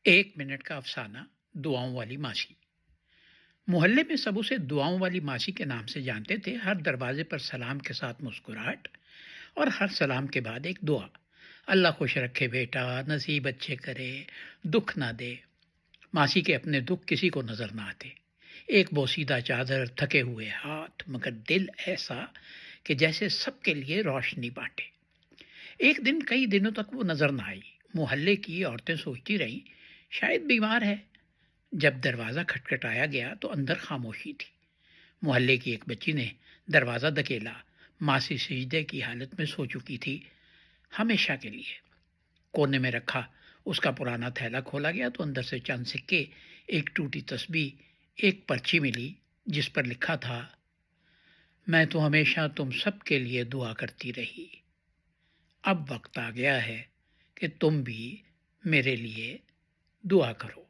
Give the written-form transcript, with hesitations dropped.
ایک منٹ کا افسانہ دعاؤں والی ماسی۔ محلے میں سب اسے دعاؤں والی ماسی کے نام سے جانتے تھے۔ ہر دروازے پر سلام کے ساتھ مسکراہٹ اور ہر سلام کے بعد ایک دعا: اللہ خوش رکھے بیٹا، نصیب اچھے کرے، دکھ نہ دے۔ ماسی کے اپنے دکھ کسی کو نظر نہ آتے۔ ایک بوسیدہ چادر، تھکے ہوئے ہاتھ، مگر دل ایسا کہ جیسے سب کے لیے روشنی بانٹے۔ ایک دن کئی دنوں تک وہ نظر نہ آئی۔ محلے کی عورتیں سوچتی رہیں شاید بیمار ہے۔ جب دروازہ کھٹکھٹایا گیا تو اندر خاموشی تھی۔ محلے کی ایک بچی نے دروازہ دھکیلا۔ ماسی سجدے کی حالت میں سو چکی تھی، ہمیشہ کے لیے۔ کونے میں رکھا اس کا پرانا تھیلا کھولا گیا تو اندر سے چند سکے، ایک ٹوٹی تسبیح، ایک پرچی ملی جس پر لکھا تھا: میں تو ہمیشہ تم سب کے لیے دعا کرتی رہی، اب وقت آ گیا ہے کہ تم بھی میرے لیے دعا کرو۔